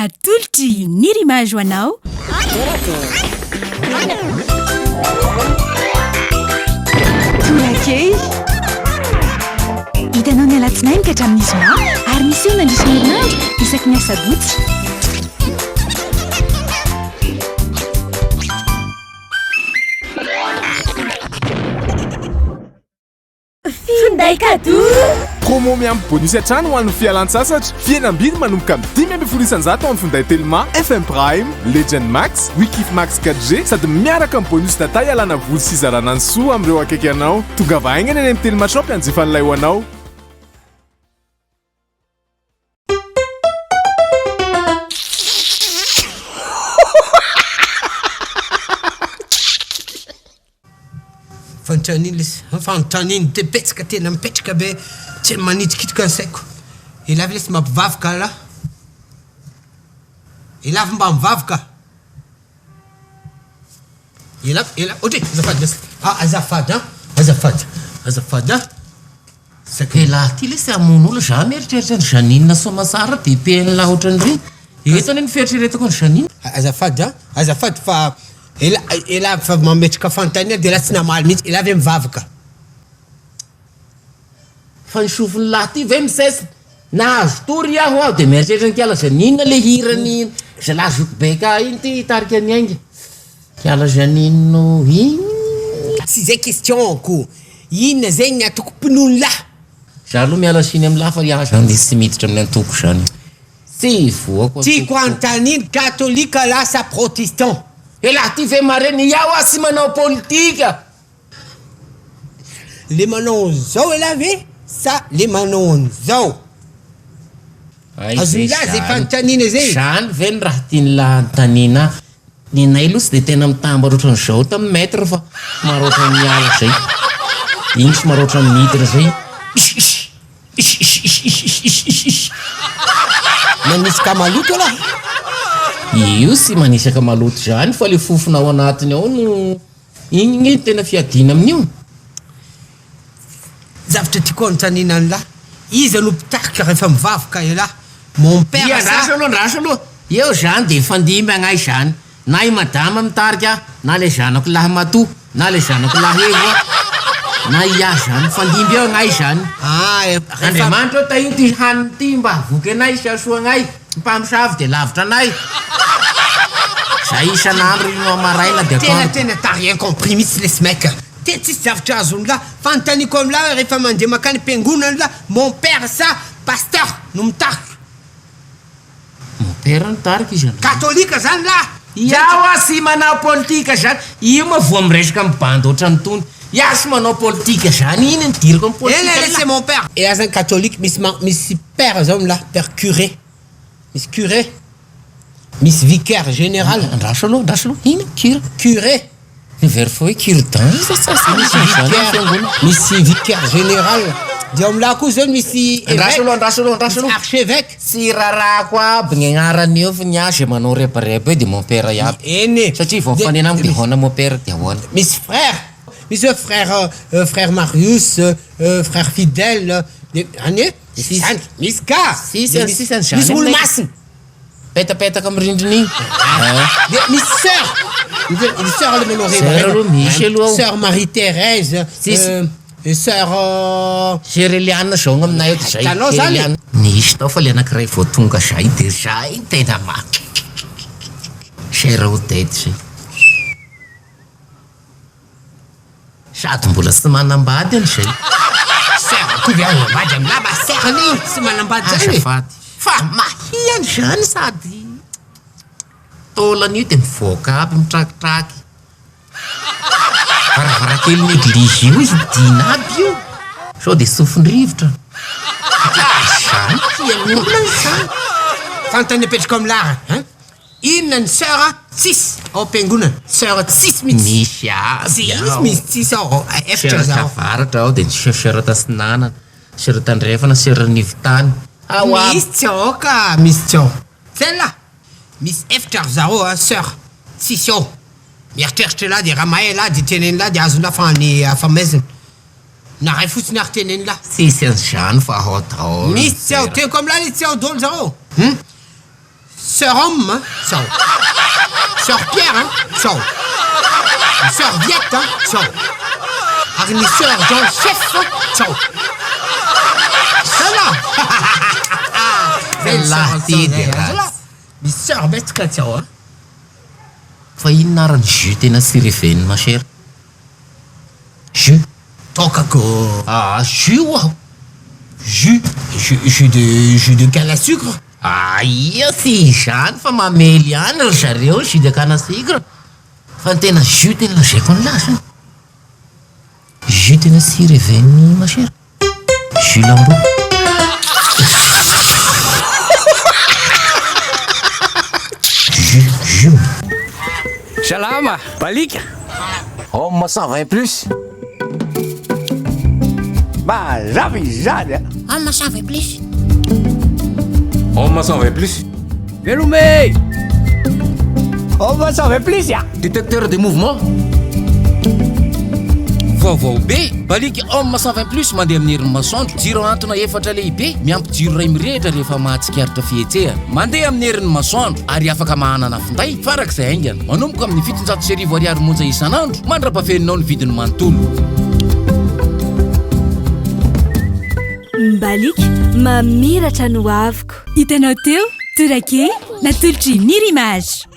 atolotry ny rimage hoanao. Torak'Hehy. Hitanao ny alatsinainy ka hatramin'ny zoma ary misy eo nandrisy ny herinandro isaky ny asabotsy. Finday kado. Promo miampy bonus hatrany ho an'ny fialan-tsasatra. Fihenam-bidy manomboka amin'ny 5,700 amin'ny finday telma FM Prime, Legend Max, Wikif Max 4G sady miaraka amin'ny bonus data ialana voly sy zarana ny soa amin'ireo akaiky anao. Tonga vahaingana eny amin'ny telma shop anjifa n'ilay ho anao. Fantraniny de betsaka tena mipetraka be tsy manitrikitrika ansaiko. Ilavy lesy mampivavaka la. Ilavy mba mivavaka. Ilavy ohatry azafady azafady. Sakela ty lesy amon'olo za mieritreritra ny Janine Somasara de PN la ohatran'ireny. Eto ny fieritreretako ny Janine. Azafady fa ilavy fa mametraka fantania de la tsy namaly mihitsy ilavy mivavaka. Fa ny sofiny lahy ty ve misesy nahazo tory aho aho de mieritreritra ny kiala Janine le hirany zalahy zokobeka iny ty tarika ny ainga. Kiala Janine no iny. Sy zay questionko. Inona zegny atoko mpinony lahy. Za aloha miala siny amin'ny lahy fa iaho zany sy miditra amin'ny antoko zany. Sy voako. Tiako antaniny katolika lasa protestant. E laha ty ve mareny iaho sy manao politika. Le manao zao ilavy sa le manao an'izao. Azon'lahy zay fantanina zay. Zany ve ny raha tiany lahy antanina. Ny nay aloha sy de tena mitamba ohatran'izao tamin'ny maître fa maro ohatran'ny miala zay. Iny sy maro ohatran'ny miditra zay. Manisaka maloto lahy. Io sy manisaka maloto zany fa le fofonao anatiny ao no igny tena fiadina amin'io. Zavatra tiako antanina ny lahy. Iza no pitarika rehefa mivavaka lahy. Mon père sa. Ndraso aloha. Eo zany de fandimby agnay zany. Na i madama mitarika, na le zanako lahy matoa, na le zanako lahy evo. Na ia zany fandimby eo agnay zany. Andriamanitra eo taio ty haniny ty mba voky anay sy asoa agnay. Mpamosavy de lavitra anay. Zay isan'andro ino amaraina de tena t'as rien compris mihitsy lesy mec. Tena tsisy zavatra azony lahy. Fantaniko amin'lahy rehefa mandeha makany am-piangonana lahy. Mon père sa pasteur no mitarika. Mon père nitarika izy. Katolika zany lahy. Iaho sy manao politika zany. Io ma voa miresaka mibanda ohatrany tony. Iaho sy manao politika zany. Iny ny diriko amin'ny politika. C'est mon père. Et là zany catholique misy père zao lahy, père curé. Misy curé. Misy vicaire général. Andraso aloha. Ino curé. Verfo hoe cure-dent. Misy vicaire général. Dia amin'lahy koa zany misy andraso aloha. Archevêque. Sy rarako aby ny agnarany eo fa niasa manao rebareba eo de mon père iaby. Eny. Satria vao fanenamo de hoana mon père de ahoana. Misy frère. Misy frère Marius, frère Fidèle. Misy ka. Misy olo masina. Petapetaka amin'ny rindrina igny. Misy sœur. Sœur le manao sœur Marie-Thérèse. Sœur Gereliana zao aminay eo zay. Tanao zany. Nisy tao fa le anankiray vao tonga zay de zay tena maky. Sera Odette zay. Sady mbola sy manambady an'izay. Sœur tovy anambady amin'la ba sœur-ny sy manambady zany. Azafady. Fa mahiany zany sady taolan'io de mivoaka aby mitrakitraky. Varavarankelin'ny eglizy io izy dina aby io. Sao de sofin-rivotra. Zany tian'olona zany. Fantany apetraka amin'lara. Inona ny sœur tsisy ao am-piangonana. Sœur tsisy misy aby. Misy tsisy ao efitra zao. Varatra ao de sœur Tasinana, sœur Tandrefana, sœur Nivitany. Misy tsy ao ka misy tsy ao. Zay la. Misy efitra zao sœur tsisy ao. Mieritreritra lahy de raha mahay lahy de teneny lahy de azon'la fa ny afamezana. Na ray fotsiny ary teneny lahy. Tsisy an'izany fa ao daholo. Misy tsy ao teko amin'lahy tsy ao daholo zao. Sœur Homme, ciao. Sœur Pierre, ciao. Sœur Viette, ciao. Agni sœur Jean Chef, ciao. Celle-là. Misy sœur betsaka ciao. Fa inona arany jus tena sy reveny ma cher? Jus? Tokako. Jus aho. Jus de canne à sucre. Ia sy izany fa mamely ihany ry zareo jus de canne à sucre. Fa ny tena jus tena lazaiko ny lasany. Jus tena sy reveny ma cher? Jus lambeau. Jus. Salama, balika. Homme 120+. Mazava izany. Homme 120+. Homme 120+. Velomey. Homme 120+ ya. Détecteur de mouvement. Vaovao be, balika homme 120+ mandeha amin'ny herin'ny masoandro. Jiro antona efatra lehibe, miampy jiro ray mirehitra rehefa mahatsikaritra fihetseha. Mandeha amin'ny herin'ny masoandro ary afaka mahanana finday farak'izay aingana. Manomboka amin'ny 700 ariary monja isan'andro, mandrapafeninao ny vidiny manontolo. Balika mamiratra no aviko. Hitanao teo Torak'Hehy natolotry ny rimage.